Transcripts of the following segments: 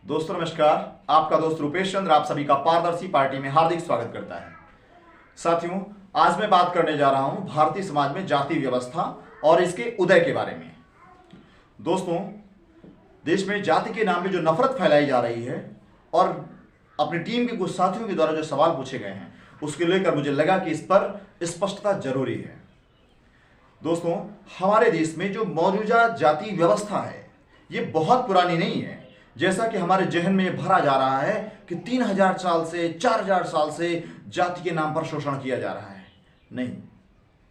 दोस्तों नमस्कार। आपका दोस्त रूपेश चंद्र आप सभी का पारदर्शी पार्टी में हार्दिक स्वागत करता है। साथियों, आज मैं बात करने जा रहा हूं भारतीय समाज में जाति व्यवस्था और इसके उदय के बारे में। दोस्तों, देश में जाति के नाम पे जो नफरत फैलाई जा रही है और अपनी टीम के कुछ साथियों के द्वारा जो सवाल पूछे गए हैं उसके लेकर मुझे लगा कि इस पर स्पष्टता जरूरी है। दोस्तों, हमारे देश में जो मौजूदा जाति व्यवस्था है ये बहुत पुरानी नहीं है। जैसा कि हमारे जहन में भरा जा रहा है कि 3000 साल से 4000 साल से जाति के नाम पर शोषण किया जा रहा है। नहीं,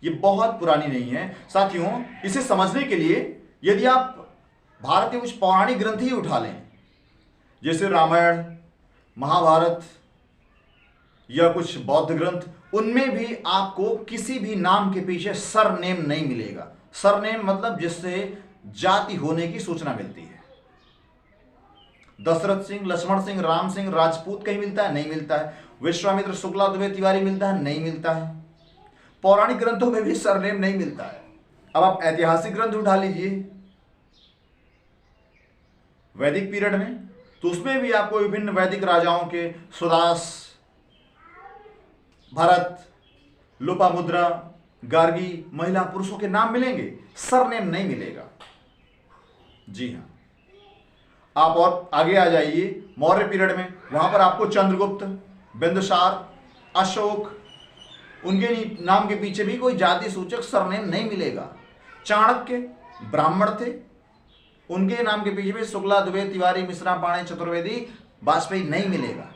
ये बहुत पुरानी नहीं है। साथियों, इसे समझने के लिए यदि आप भारत के कुछ पौराणिक ग्रंथ ही उठा लें, जैसे रामायण, महाभारत या कुछ बौद्ध ग्रंथ, उनमें भी आपको किसी भी नाम के पीछे सरनेम नहीं मिलेगा। सरनेम मतलब जिससे जाति होने की सूचना मिलती है। दशरथ सिंह, लक्ष्मण सिंह, राम सिंह राजपूत कहीं मिलता है? नहीं मिलता है। विश्वामित्र शुक्ला दुबे तिवारी मिलता है? नहीं मिलता है। पौराणिक ग्रंथों में भी सरनेम नहीं मिलता है। अब आप ऐतिहासिक ग्रंथ उठा लीजिए वैदिक पीरियड में, तो उसमें भी आपको विभिन्न वैदिक राजाओं के सुदास, भरत, लोपामुद्रा, गार्गी, महिला पुरुषों के नाम मिलेंगे, सरनेम नहीं मिलेगा। जी हाँ, आप और आगे आ जाइए मौर्य पीरियड में, वहां पर आपको चंद्रगुप्त, बिंदुसार, अशोक, उनके नाम के पीछे भी कोई जाति सूचक सरनेम नहीं मिलेगा। चाणक्य ब्राह्मण थे, उनके नाम के पीछे भी शुक्ला दुबे तिवारी मिश्रा पाणे चतुर्वेदी वाजपेयी नहीं मिलेगा।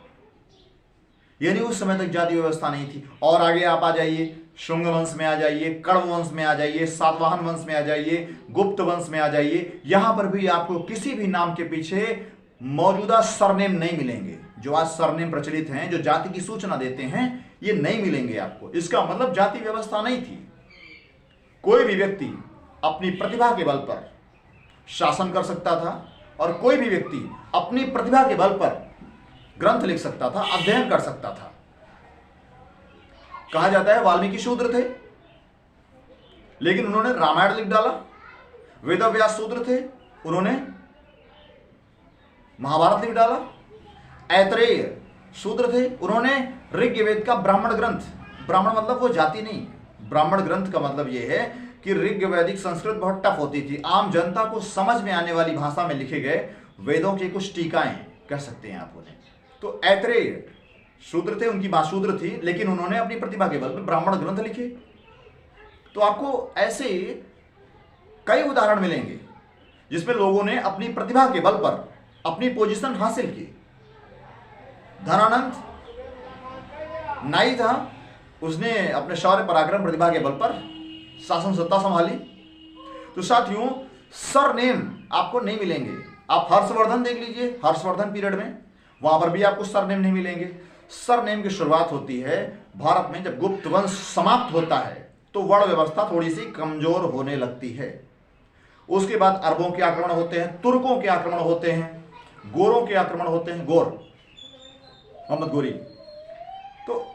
यानी उस समय तक जाति व्यवस्था नहीं थी। और आगे आप आ जाइए, शुंग वंश में आ जाइए, कण्व वंश में आ जाइए, सातवाहन वंश में आ जाइए, गुप्त वंश में आ जाइए, यहां पर भी आपको किसी भी नाम के पीछे मौजूदा सरनेम नहीं मिलेंगे। जो आज सरनेम प्रचलित हैं, जो जाति की सूचना देते हैं, ये नहीं मिलेंगे आपको। इसका मतलब जाति व्यवस्था नहीं थी। कोई भी व्यक्ति अपनी प्रतिभा के बल पर शासन कर सकता था और कोई भी व्यक्ति अपनी प्रतिभा के बल पर ग्रंथ लिख सकता था, अध्ययन कर सकता था। कहा जाता है वाल्मीकि शूद्र थे, लेकिन उन्होंने रामायण लिख डाला। वेदव्यास शूद्र थे, उन्होंने महाभारत लिख डाला। ऐतरेय शूद्र थे, उन्होंने ऋग्वेद का ब्राह्मण ग्रंथ, ब्राह्मण मतलब वो जाति नहीं, ब्राह्मण ग्रंथ का मतलब यह है कि ऋग्वैदिक संस्कृत बहुत टफ होती थी, आम जनता को समझ में आने वाली भाषा में लिखे गए वेदों की कुछ टीकाएं कह सकते हैं आप उन्हें। तो ऐतरेय शूद्र थे, उनकी मां शूद्र थी, लेकिन उन्होंने अपनी प्रतिभा के बल पर ब्राह्मण ग्रंथ लिखे। तो आपको ऐसे कई उदाहरण मिलेंगे जिसमें लोगों ने अपनी प्रतिभा के बल पर अपनी पोजीशन हासिल की। धनानंद नाई था, उसने अपने शौर्य पराक्रम प्रतिभा के बल पर शासन सत्ता संभाली। तो साथियों, सरनेम आपको नहीं मिलेंगे। आप हर्षवर्धन देख लीजिए, हर्षवर्धन पीरियड में, वहां पर भी आपको सरनेम नहीं मिलेंगे। सरनेम की शुरुआत होती है भारत में जब गुप्त वंश समाप्त होता है, तो वर्ण व्यवस्था थोड़ी सी कमजोर होने लगती है। उसके बाद अरबों के आक्रमण होते हैं, तुर्कों के आक्रमण होते हैं, गोरों के आक्रमण होते हैं, गोर मोहम्मद गोरी। तो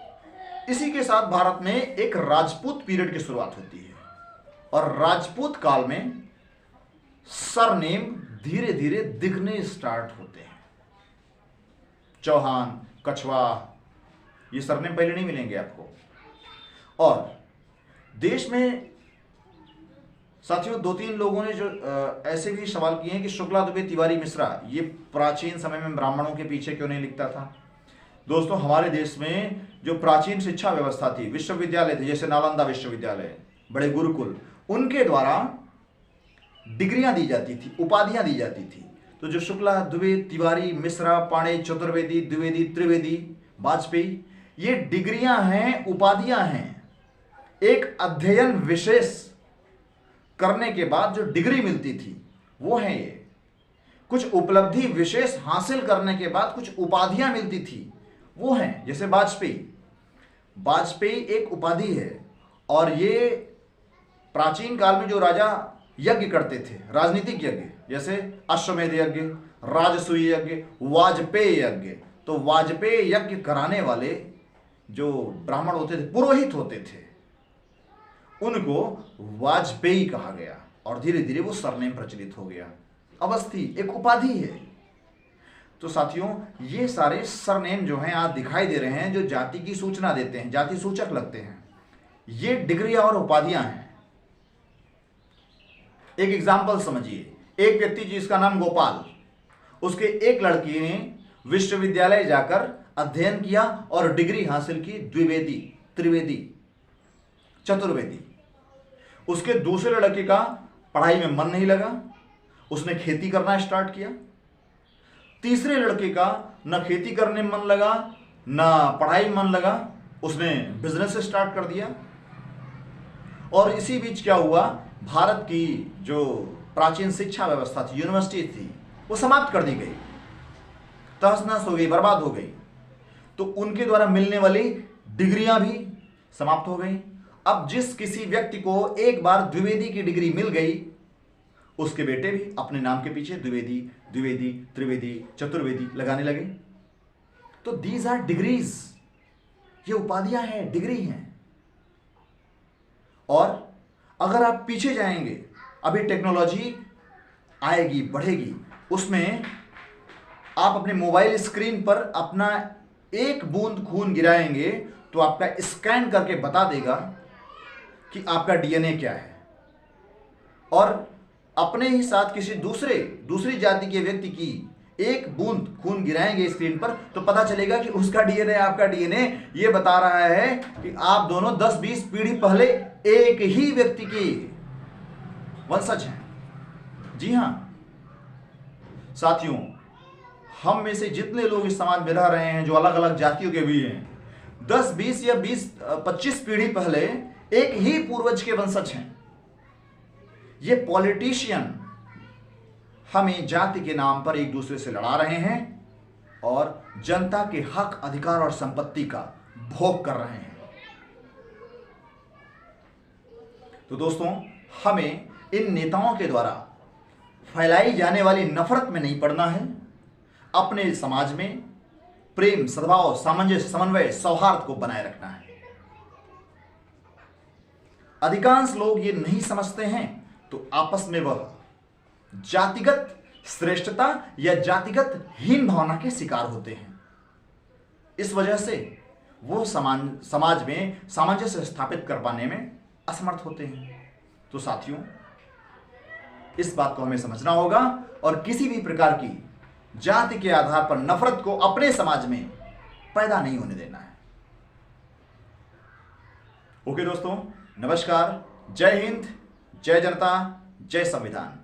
इसी के साथ भारत में एक राजपूत पीरियड की शुरुआत होती है और राजपूत काल में सरनेम धीरे धीरे दिखने स्टार्ट होते हैं। चौहान, कछवा, ये सरनेम पहले नहीं मिलेंगे आपको। और देश में साथियों दो तीन लोगों ने जो ऐसे भी सवाल किए हैं कि शुक्ला दुबे तिवारी मिश्रा ये प्राचीन समय में ब्राह्मणों के पीछे क्यों नहीं लिखता था। दोस्तों, हमारे देश में जो प्राचीन शिक्षा व्यवस्था थी, विश्वविद्यालय थे, जैसे नालंदा विश्वविद्यालय, बड़े गुरुकुल, उनके द्वारा डिग्रियां दी जाती थी, उपाधियां दी जाती थी। तो जो शुक्ला दुबे तिवारी मिश्रा पाणे चतुर्वेदी द्विवेदी त्रिवेदी वाजपेयी, ये डिग्रियां हैं, उपाधियां हैं। एक अध्ययन विशेष करने के बाद जो डिग्री मिलती थी वो है ये। कुछ उपलब्धि विशेष हासिल करने के बाद कुछ उपाधियां मिलती थी वो हैं। जैसे वाजपेयी, वाजपेयी एक उपाधि है। और ये प्राचीन काल में जो राजा यज्ञ करते थे, राजनीतिक यज्ञ, जैसे अश्वमेध यज्ञ, राजसूय यज्ञ, वाजपेय यज्ञ, तो वाजपेय यज्ञ कराने वाले जो ब्राह्मण होते थे, पुरोहित होते थे, उनको वाजपेयी कहा गया और धीरे धीरे वो सरनेम प्रचलित हो गया। अवस्थी एक उपाधि है। तो साथियों, ये सारे सरनेम जो हैं आज दिखाई दे रहे हैं, जो जाति की सूचना देते हैं, जाति सूचक लगते हैं, ये डिग्रियां और उपाधियां हैं। एक एग्जाम्पल समझिए, एक व्यक्ति जिसका नाम गोपाल, उसके एक लड़की ने विश्वविद्यालय जाकर अध्ययन किया और डिग्री हासिल की, द्विवेदी, त्रिवेदी, चतुर्वेदी। उसके दूसरे लड़के का पढ़ाई में मन नहीं लगा, उसने खेती करना स्टार्ट किया। तीसरे लड़के का न खेती करने में मन लगा, न पढ़ाई में मन लगा, उसने बिजनेस स्टार्ट कर दिया। और इसी बीच क्या हुआ, भारत की जो प्राचीन शिक्षा व्यवस्था थी, यूनिवर्सिटी थी, वो समाप्त कर दी गई, तहस नहस हो गई, बर्बाद हो गई। तो उनके द्वारा मिलने वाली डिग्रियां भी समाप्त हो गई। अब जिस किसी व्यक्ति को एक बार द्विवेदी की डिग्री मिल गई, उसके बेटे भी अपने नाम के पीछे द्विवेदी, द्विवेदी, त्रिवेदी, चतुर्वेदी लगाने लगे। तो दीज आर डिग्रीज, ये उपाधियां हैं, डिग्री हैं। और अगर आप पीछे जाएंगे, अभी टेक्नोलॉजी आएगी, बढ़ेगी, उसमें आप अपने मोबाइल स्क्रीन पर अपना एक बूंद खून गिराएंगे तो आपका स्कैन करके बता देगा कि आपका डीएनए क्या है। और अपने ही साथ किसी दूसरी जाति के व्यक्ति की एक बूंद खून गिराएंगे स्क्रीन पर तो पता चलेगा कि उसका डीएनए, आपका डीएनए ये बता रहा है कि आप दोनों 10-20 पीढ़ी पहले एक ही व्यक्ति के वंशज हैं। जी हां साथियों, हम में से जितने लोग इस समाज में रह रहे हैं, जो अलग अलग जातियों के भी हैं, 10-20 या 20-25 पीढ़ी पहले एक ही पूर्वज के वंशज हैं। ये पॉलिटिशियन हमें जाति के नाम पर एक दूसरे से लड़ा रहे हैं और जनता के हक, अधिकार और संपत्ति का भोग कर रहे हैं। तो दोस्तों, हमें इन नेताओं के द्वारा फैलाई जाने वाली नफरत में नहीं पड़ना है। अपने समाज में प्रेम, सद्भाव, सामंजस्य, समन्वय, सौहार्द को बनाए रखना है। अधिकांश लोग ये नहीं समझते हैं तो आपस में वह जातिगत श्रेष्ठता या जातिगत हीन भावना के शिकार होते हैं। इस वजह से वो समाज में सामंजस्य स्थापित कर पाने में असमर्थ होते हैं। तो साथियों, इस बात को हमें समझना होगा और किसी भी प्रकार की जाति के आधार पर नफरत को अपने समाज में पैदा नहीं होने देना है। ओके दोस्तों, नमस्कार, जय हिंद, जय जनता, जय संविधान।